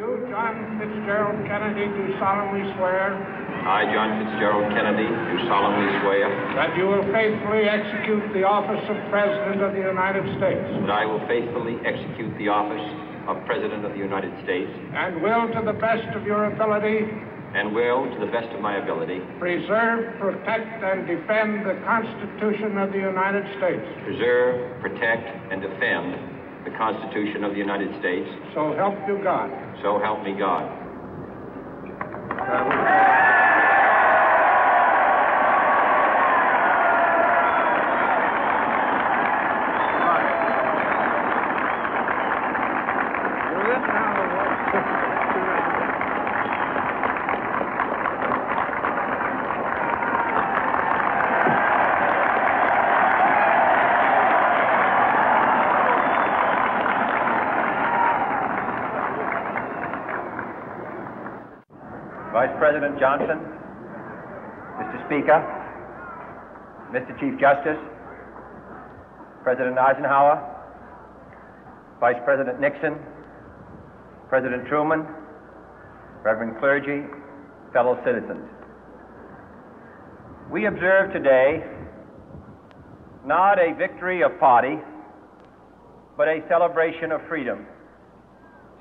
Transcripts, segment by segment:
You, John Fitzgerald Kennedy, do solemnly swear. I, John Fitzgerald Kennedy, do solemnly swear. That you will faithfully execute the office of President of the United States. That I will faithfully execute the office of President of the United States. And will, to the best of your ability. And will, to the best of my ability. Preserve, protect, and defend the Constitution of the United States. Preserve, protect, and defend the Constitution of the United States. So help you God. So help me God. Vice President Johnson, Mr. Speaker, Mr. Chief Justice, President Eisenhower, Vice President Nixon, President Truman, Reverend clergy, fellow citizens. We observe today not a victory of party, but a celebration of freedom,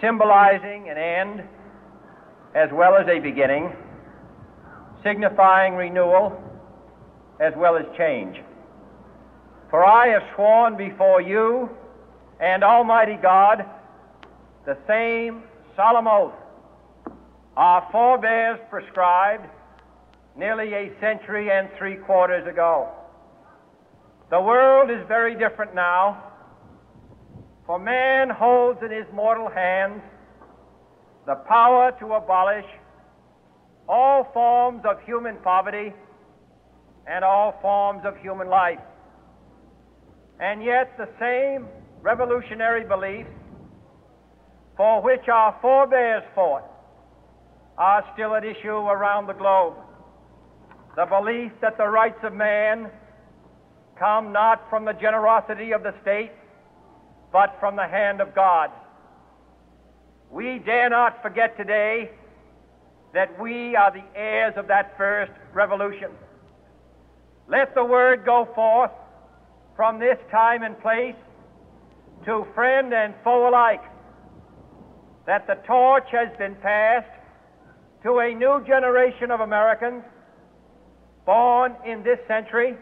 symbolizing an end as well as a beginning, signifying renewal as well as change. For I have sworn before you and Almighty God the same solemn oath our forebears prescribed nearly a century and 3/4 ago. The world is very different now, for man holds in his mortal hands the power to abolish all forms of human poverty and all forms of human life. And yet the same revolutionary beliefs for which our forebears fought are still at issue around the globe. The belief that the rights of man come not from the generosity of the state, but from the hand of God. We dare not forget today that we are the heirs of that first revolution. Let the word go forth from this time and place to friend and foe alike that the torch has been passed to a new generation of Americans born in this century,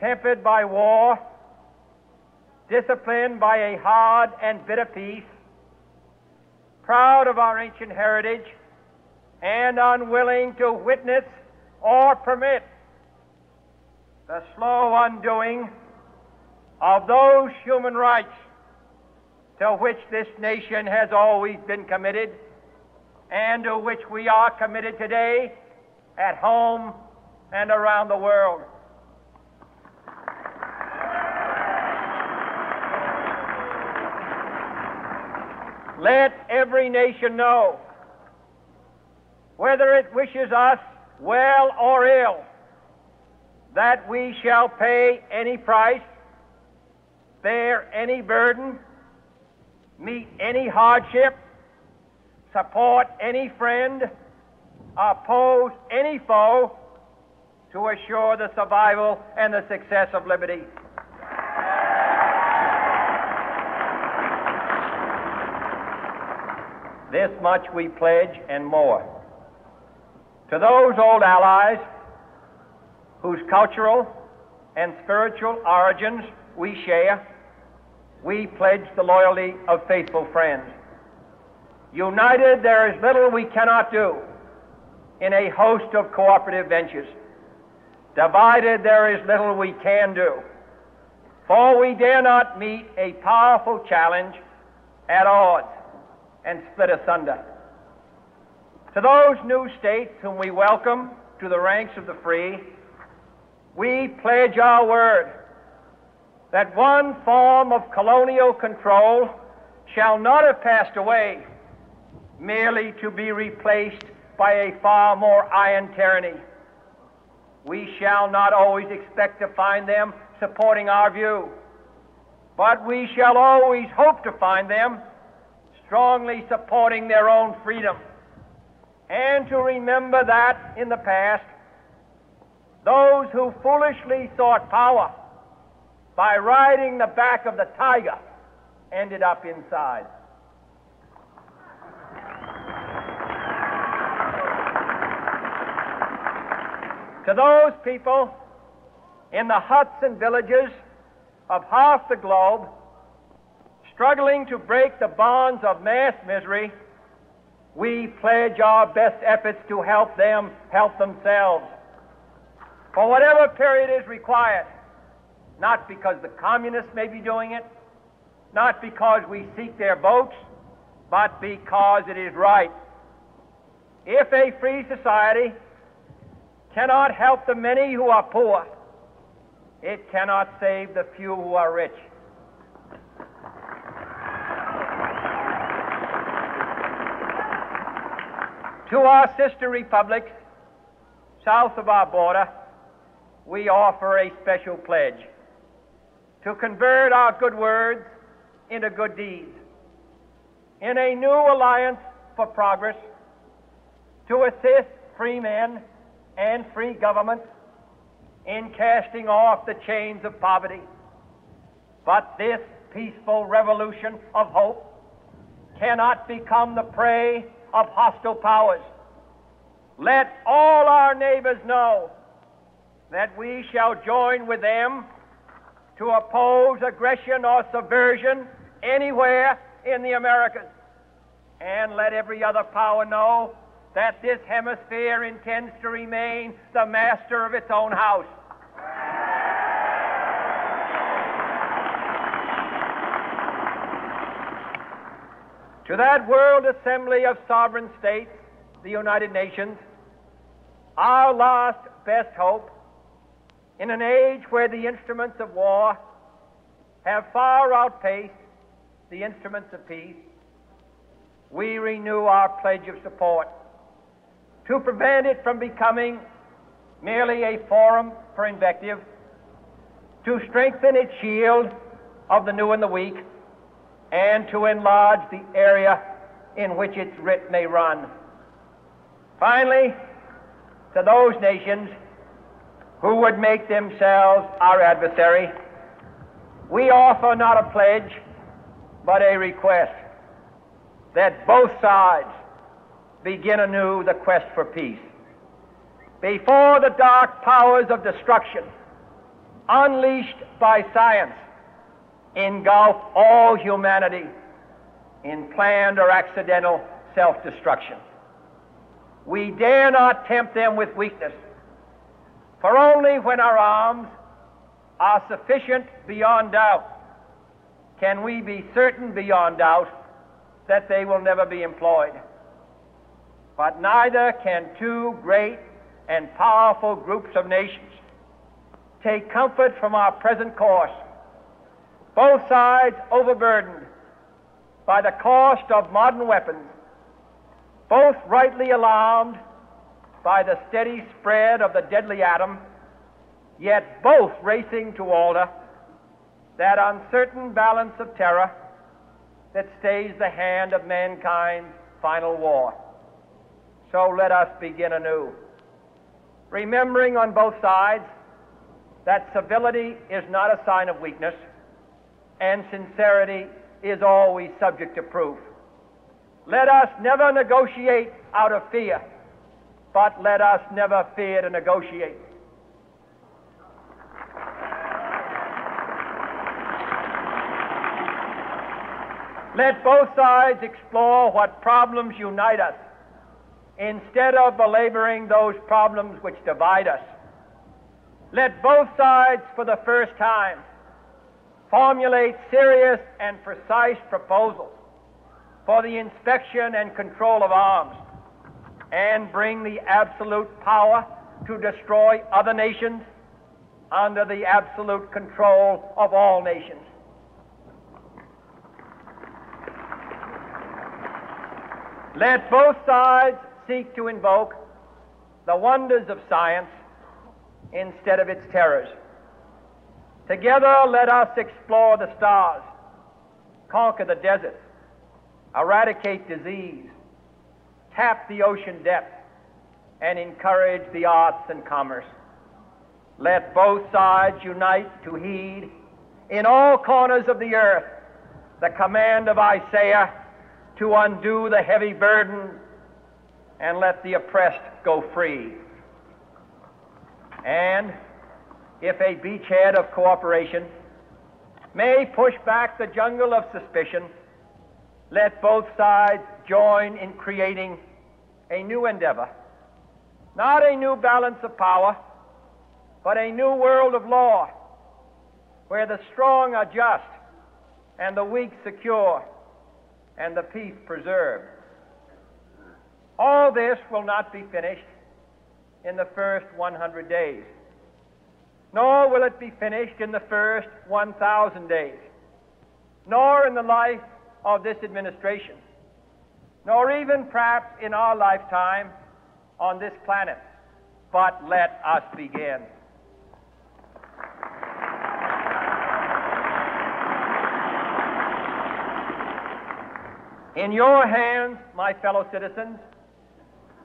tempered by war, disciplined by a hard and bitter peace, proud of our ancient heritage, and unwilling to witness or permit the slow undoing of those human rights to which this nation has always been committed and to which we are committed today at home and around the world. Let every nation know, whether it wishes us well or ill, that we shall pay any price, bear any burden, meet any hardship, support any friend, oppose any foe to assure the survival and the success of liberty. This much we pledge and more. To those old allies whose cultural and spiritual origins we share, we pledge the loyalty of faithful friends. United, there is little we cannot do in a host of cooperative ventures. Divided, there is little we can do, for we dare not meet a powerful challenge at odds and split asunder. To those new states whom we welcome to the ranks of the free, we pledge our word that one form of colonial control shall not have passed away merely to be replaced by a far more iron tyranny. We shall not always expect to find them supporting our view, but we shall always hope to find them strongly supporting their own freedom, and to remember that in the past, those who foolishly sought power by riding the back of the tiger ended up inside. To those people in the huts and villages of half the globe struggling to break the bonds of mass misery, we pledge our best efforts to help them help themselves for whatever period is required, not because the communists may be doing it, not because we seek their votes, but because it is right. If a free society cannot help the many who are poor, it cannot save the few who are rich. To our sister republics south of our border, we offer a special pledge to convert our good words into good deeds, in a new alliance for progress, to assist free men and free governments in casting off the chains of poverty. But this peaceful revolution of hope cannot become the prey of hostile powers. Let all our neighbors know that we shall join with them to oppose aggression or subversion anywhere in the Americas. And let every other power know that this hemisphere intends to remain the master of its own house. To that world assembly of sovereign states, the United Nations, our last best hope, in an age where the instruments of war have far outpaced the instruments of peace, we renew our pledge of support to prevent it from becoming merely a forum for invective, to strengthen its shield of the new and the weak, and to enlarge the area in which its writ may run. Finally, to those nations who would make themselves our adversary, we offer not a pledge, but a request that both sides begin anew the quest for peace. Before the dark powers of destruction, unleashed by science, engulf all humanity in planned or accidental self-destruction, we dare not tempt them with weakness, for only when our arms are sufficient beyond doubt can we be certain beyond doubt that they will never be employed. But neither can two great and powerful groups of nations take comfort from our present course, both sides overburdened by the cost of modern weapons, both rightly alarmed by the steady spread of the deadly atom, yet both racing to alter that uncertain balance of terror that stays the hand of mankind's final war. So let us begin anew, remembering on both sides that civility is not a sign of weakness, and sincerity is always subject to proof. Let us never negotiate out of fear, but let us never fear to negotiate. Let both sides explore what problems unite us, instead of belaboring those problems which divide us. Let both sides, for the first time, formulate serious and precise proposals for the inspection and control of arms, and bring the absolute power to destroy other nations under the absolute control of all nations. Let both sides seek to invoke the wonders of science instead of its terrors. Together, let us explore the stars, conquer the deserts, eradicate disease, tap the ocean depth, and encourage the arts and commerce. Let both sides unite to heed in all corners of the earth the command of Isaiah to undo the heavy burden and let the oppressed go free. And if a beachhead of cooperation may push back the jungle of suspicion, let both sides join in creating a new endeavor, not a new balance of power, but a new world of law, where the strong are just and the weak secure and the peace preserved. All this will not be finished in the first 100 days, nor will it be finished in the first 1,000 days, nor in the life of this administration, nor even perhaps in our lifetime on this planet. But let us begin. In your hands, my fellow citizens,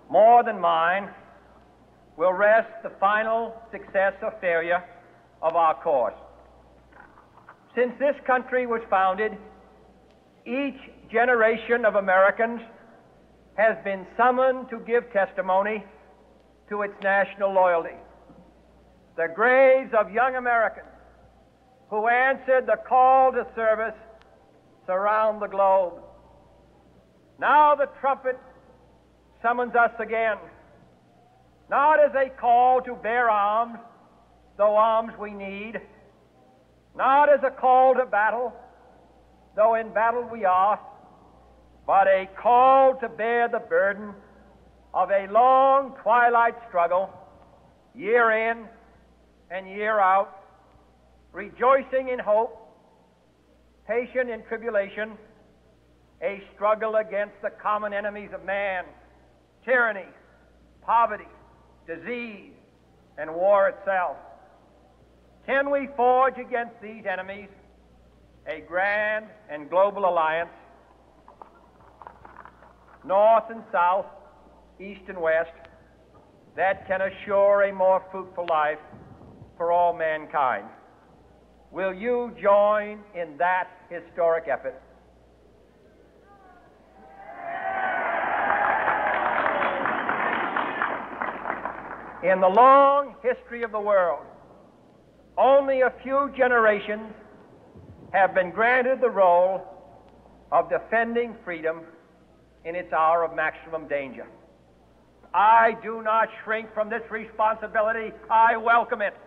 more than mine, will rest the final success or failure of our course. Since this country was founded, each generation of Americans has been summoned to give testimony to its national loyalty. The graves of young Americans who answered the call to service surround the globe. Now the trumpet summons us again, not as a call to bear arms, though arms we need, not as a call to battle, though in battle we are, but a call to bear the burden of a long twilight struggle, year in and year out, rejoicing in hope, patient in tribulation, a struggle against the common enemies of man, tyranny, poverty, disease, and war itself. Can we forge against these enemies a grand and global alliance, north and south, east and west, that can assure a more fruitful life for all mankind? Will you join in that historic effort? In the long history of the world, only a few generations have been granted the role of defending freedom in its hour of maximum danger. I do not shrink from this responsibility. I welcome it.